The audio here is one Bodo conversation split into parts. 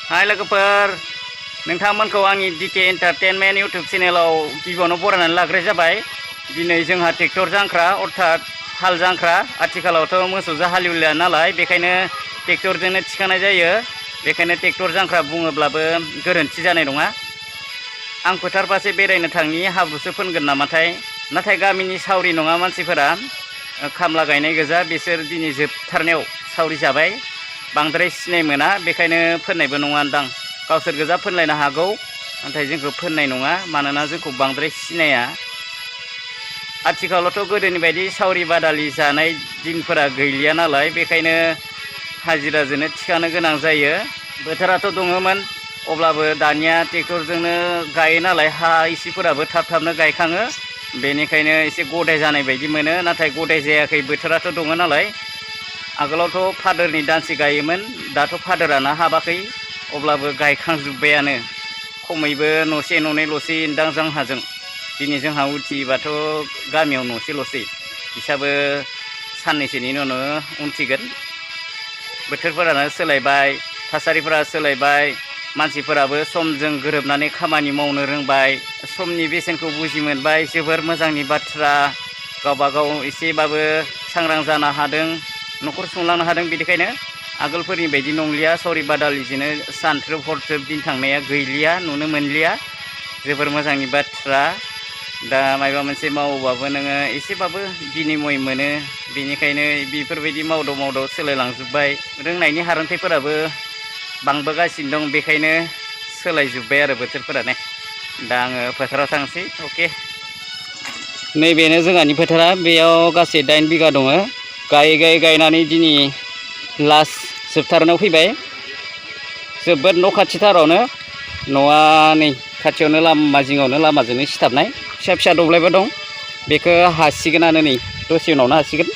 हाय लोगोफोर नोंथांमोनखौ आंनि डिके एन्टारटेनमेन्ट इउट्युब चेनेलाव गिबियावनो बरायनानै लाग्रोनाय जाबाय। दिनै जोंहा ट्रेक्टर जांख्रा अर्थात हाल जांख्रा। आथिखालावथ' मोसौजों हालेवलिया नालाय बेखायनो ट्रेक्टरजोंनो थिखांनाय जायो। बेखायनो ट्रेक्टर जांख्रा बुङोब्लाबो गोरोन्थि जानाय नङा। आं फोथार फारसे बेरायनो थांनि हाब्रुसो फोनगोन नामाथाय, नाथाय गामिनि सावरि नङा मानसिफोरा खामला गायनाय गोजा। बिसोर दिनै जोबथारनायाव सावरि जाबाय। बांद्राय सिनाय मोना बेखायनो फोननायबो नङादां। गावसोर गोजा फोनलायनो हागौ नाथाय जोंखौ फोननाय नङा, मानोना जोंखौ बांद्राय सिनाया। आथिखालावथ' गोदोनि बायदि सावरि बादालि जानाय दिनफोरा गैलिया नालाय बेखायनो हाजिराजोंनो थिखानो गोनां जायो। बोथोराथ' दङमोन अब्लाबो दानिया ट्रेक्टरजोंनो गायो नालाय हा इसेफोराबो थाब थाबनो गायखाङो। बेनिखायनो एसे गदाय जानाय बायदि मोनो, नाथाय गदाय जायाखै, बोथोराथ' दङ नालाय। आगोलावथ' फादोरनि दानसे गायोमोन, दाथ' फादोरानो हाबाखै, अब्लाबो गायखांजोब्बायानो। खमैबो न'से न'नैल'सै दां जोंहाजों। दिनै जोंहा उथिबाथ' गामियाव न'सेल'सै, बिसाबो साननैसोनि उनावनो उथिगोन। बोथोरफोरानो सोलायबाय, थासारिफोरा सोलायबाय, मानसिफोराबो समजों गोरोबनानै खामानि मावनो रोंबाय, समनि बेसेनखौ बुजि मोनबाय। जोबोर मोजांनि बाथ्रा, गावबा गाव एसेबाबो सांग्रां जानो हादों, न'खर सुंलांनो हादों। बिनिखायनो आगोलफोरनि बायदि नंलिया, सावरि बादालिजोंनो सानथ्रोब हरथ्रोब दिन थांनाया गैलिया, नुनो मोनलिया। जोबोर मोजांनि बाथ्रा। दा माबा मोनसे मावोबाबो नोङो एसेबाबो बिनिमय मोनो। बेनिखायनो बेफोरबायदि मावदाव मावदाव सोलायलांजोब्बाय। रोंनायनि हारोंथाइफोराबो बांबोगासिनो दं, बेखायनो सोलायजोब्बाय आरो बोथोरफोरानो। दा आङो फोथाराव थांसै। अके, नैबेनो जोंहानि फोथारा। बेयाव गासै 8 बिगा दङ। गायै गायनानै दिनै लास्ट जोबथारनायाव फैबाय। जोबोद न' खाथिथारावनो, न'आ नै खाथियावनो लामा जिङावनो, लामाजोंनो सिथाबनाय। फिसा फिसा दब्लायबो दं, बेखौ हासिगोनानो, नै दसे उनावनो हासिगोन।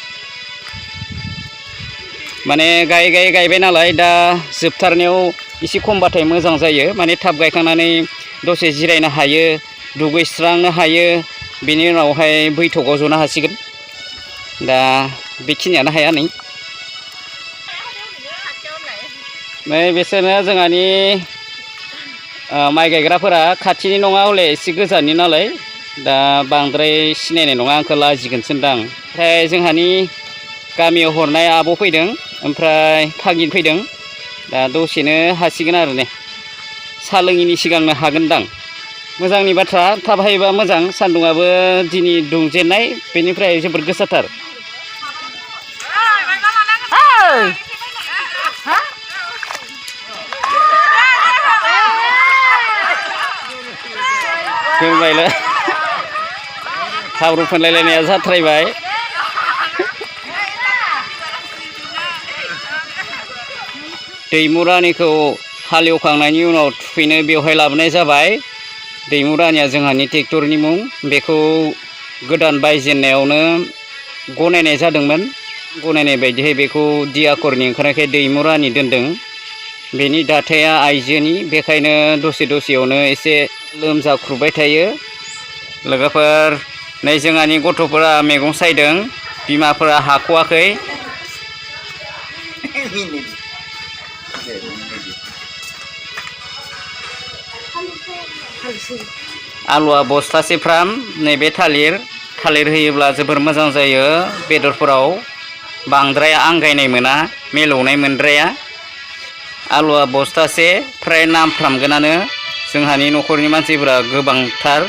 माने गायबाय नालाय दा जोबथारनायाव एसे खमबाथाय मोजां जायो। माने थाब गायखांनानै दसे जिरायनो हायो, दुगैस्रांनो हायो, बेनि उनावहाय बैथकआव जनो हासिगोन। दा बेखिनियानो हाया नै बिसोरनो जोंहानि माइ गायग्राफोरा खाथिनि नङा हले एसे गोजाननि नालाय दा बांद्राय सिनायनाय नङा, आंखौ लाजिगोनसोदां। ओमफ्राय जोंहानि गामियाव हरनाय आब' फैदों, ओमफ्राय भागिन फैदों। दा दसेनो हासिगोन आरो ने, साहा लोङिनि सिगांनो हागोनदां। मोजांनि बाथ्रा, थाब हायोबा मोजां। सान्दुंआबो दिनै दुंजेन्नाय, बेनिफ्राय जोबोद गोसाथार। दोनबायलै, हाब्रु फोनलायलायनाया जाथ्रायबाय। दैमु रानिखौ हालेवखांनायनि उनाव थुखैनो बेवहाय लाबोनाय जाबाय। दैमु रानिया जोंहानि ट्रेक्टरनि मुं। बेखौ गोदान बायजेननायावनो गनायनाय जादोंमोन। गनायनाय बायदिहाय बेखौ दि आखरनि ओंखारनायखाय दैमु रानि दोनदों। बेनि दाथाया आइजोनि, बेखायनो दसे दसेयावनो एसे लोमजाख्रुबबाय थायो। लोगोफोर, नै जोंहानि गथ'फोरा मैगं सायदों, बिमाफोरा हाख'वाखै। आलुआ बस्थासेफ्राम। नैबे थालिर होयोब्ला जोबोर मोजां जायो बेदरफोराव, बांद्राय आंगायनाय मोना, मिलौनाय मोनद्राया। आलुआ बस्थासे, फ्राय नांफ्रामगोनानो। जोंहानि न'खरनि मानसिफोरा गोबांथार,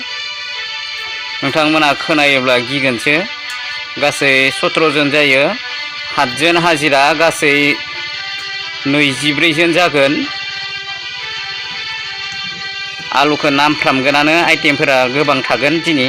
नोंथांमोना खोनायोब्ला गिगोनसो। गासै 17 जन जायो, 7 जन हाजिरा, गासै 24 जन जागोन। आलुखौ नांफ्रामगोनानो, आइटेमफोरा गोबां थागोन दिनै।